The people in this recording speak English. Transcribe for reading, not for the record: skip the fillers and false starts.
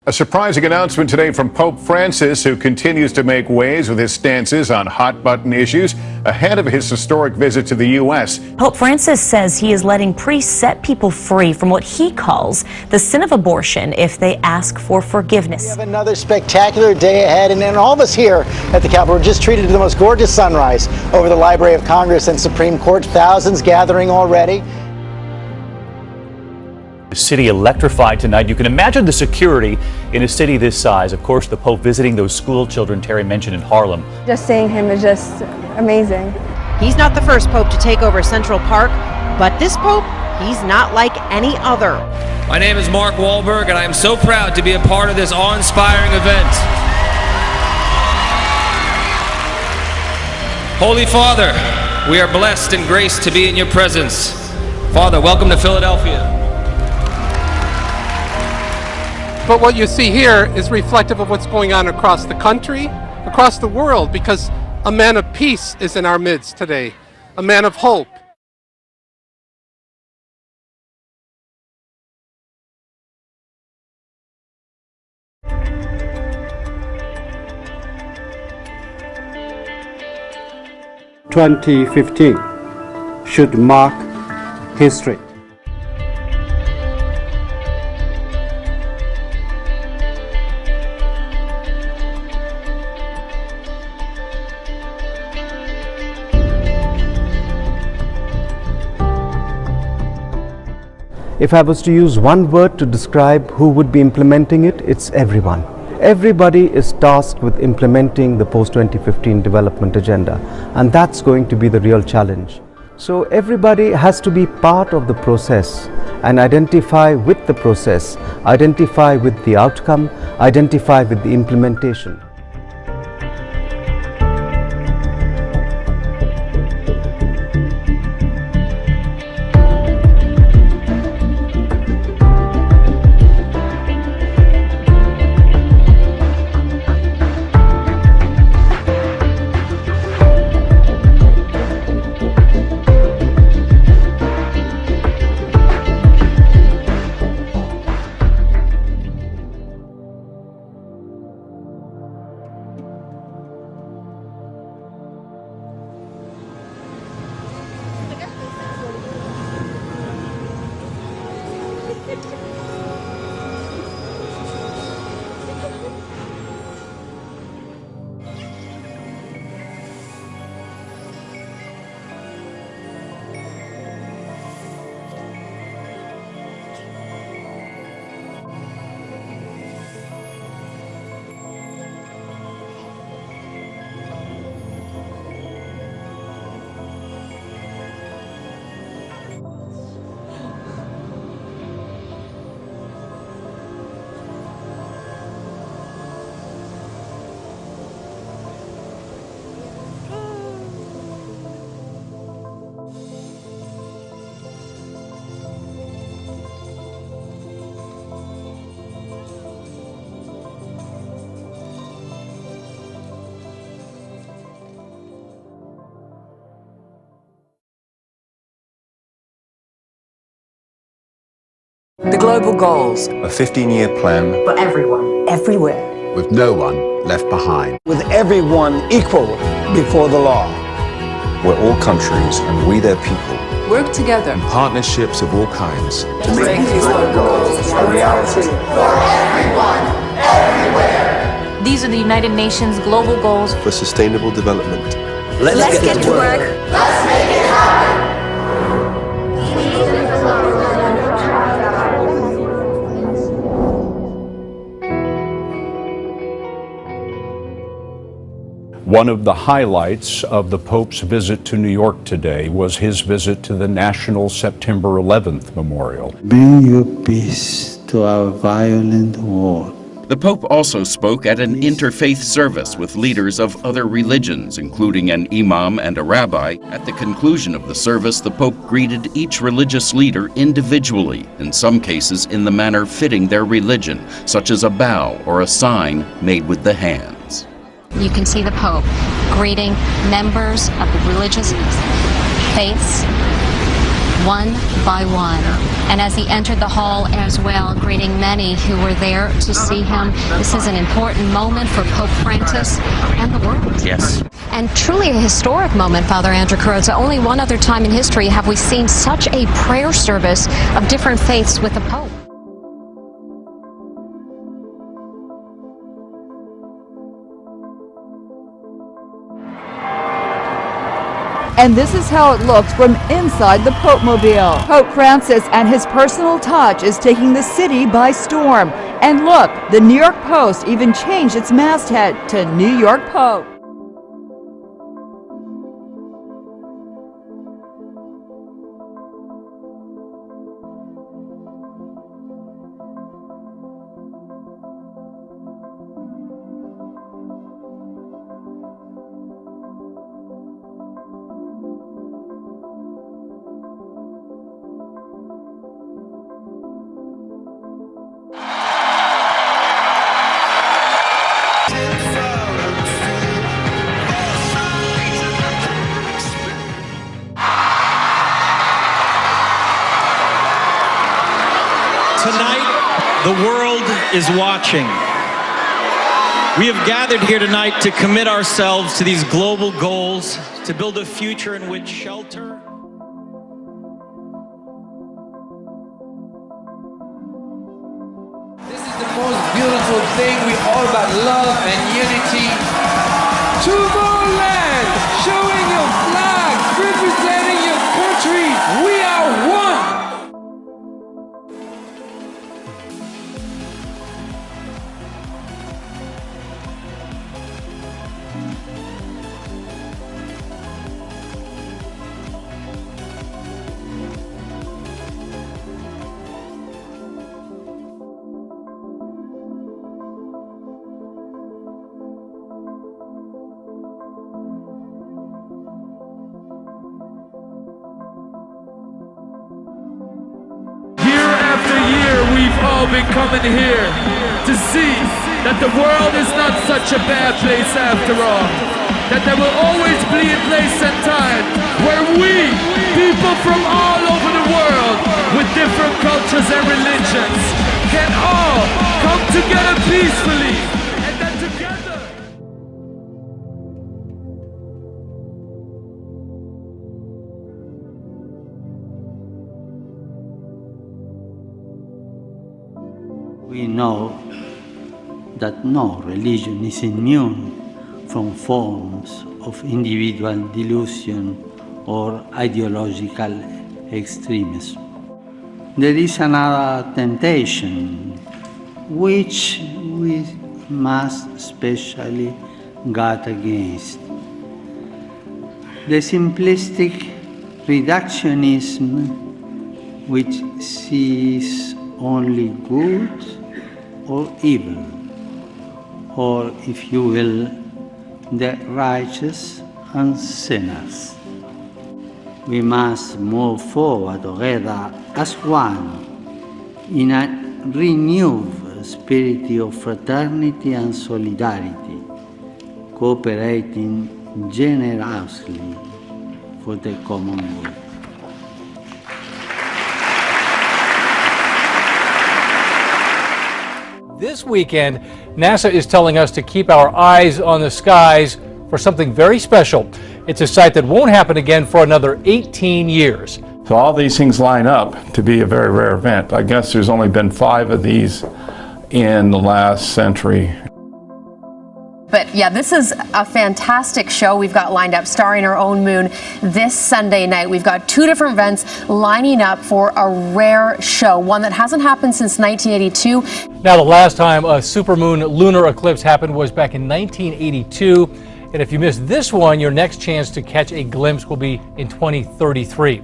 A surprising announcement today from Pope Francis, who continues to make waves with his stances on hot-button issues ahead of his historic visit to the U.S. Pope Francis says he is letting priests set people free from what he calls the sin of abortion if they ask for forgiveness. We have another spectacular day ahead, and all of us here at the Capitol were just treated to the most gorgeous sunrise over the Library of Congress and Supreme Court. Thousands gathering already. The city electrified tonight. You can imagine the security in a city this size. Of course, the Pope visiting those school children Terry mentioned in Harlem. Just seeing him is just amazing. He's not the first Pope to take over Central Park, but this Pope, he's not like any other. My name is Mark Wahlberg, and I am so proud to be a part of this awe-inspiring event. Holy Father, we are blessed and graced to be in your presence. Father, welcome to Philadelphia. But what you see here is reflective of what's going on across the country, across the world, because a man of peace is in our midst today, a man of hope. "2015 should mark history. If I was to use one word to describe who would be implementing it, it's everyone. Everybody is tasked with implementing the post-2015 development agenda, and that's going to be the real challenge. So everybody has to be part of the process and identify with the process, identify with the outcome, identify with the implementation. The global goals. A 15-year plan. For everyone. Everywhere. With no one left behind. With everyone equal before the law. Where all countries and we their people work together in partnerships of all kinds to make these global goals a reality. For everyone, everywhere. These are the United Nations global goals for sustainable development. Let's get to work. Let's make it happen. One of the highlights of the Pope's visit to New York today was his visit to the National September 11th Memorial. Bring your peace to our violent world. The Pope also spoke at an interfaith service with leaders of other religions, including an imam and a rabbi. At the conclusion of the service, the Pope greeted each religious leader individually, in some cases in the manner fitting their religion, such as a bow or a sign made with the hands. You can see the Pope greeting members of the religious faiths one by one. And as he entered the hall as well, greeting many who were there to see him, this is an important moment for Pope Francis and the world. Yes. And truly a historic moment, Father Andrew Carrozza. Only one other time in history have we seen such a prayer service of different faiths with the Pope. And this is how it looks from inside the Pope-mobile. Pope Francis and his personal touch is taking the city by storm. And look, the New York Post even changed its masthead to New York Pope. Tonight, the world is watching. We have gathered here tonight to commit ourselves to these global goals, to build a future in which shelter. This is the most beautiful thing. We're all about love and unity. To the land, showing your flag, representing your country. We are one. We've all been coming here to see that the world is not such a bad place after all. That there will always be a place and time where we, people from all over the world, with different cultures and religions, can all come together peacefully, and that together. We know that no religion is immune from forms of individual delusion or ideological extremism. There is another temptation which we must especially guard against. The simplistic reductionism which sees only good or evil, or if you will, the righteous and sinners. We must move forward together as one in a renewed spirit of fraternity and solidarity, cooperating generously for the common good. This weekend, NASA is telling us to keep our eyes on the skies for something very special. It's a sight that won't happen again for another 18 years. So all these things line up to be a very rare event. I guess there's only been 5 of these in the last century. But yeah, this is a fantastic show we've got lined up starring our own moon this Sunday night. We've got 2 different events lining up for a rare show, one that hasn't happened since 1982. Now, the last time a supermoon lunar eclipse happened was back in 1982. And if you missed this one, your next chance to catch a glimpse will be in 2033.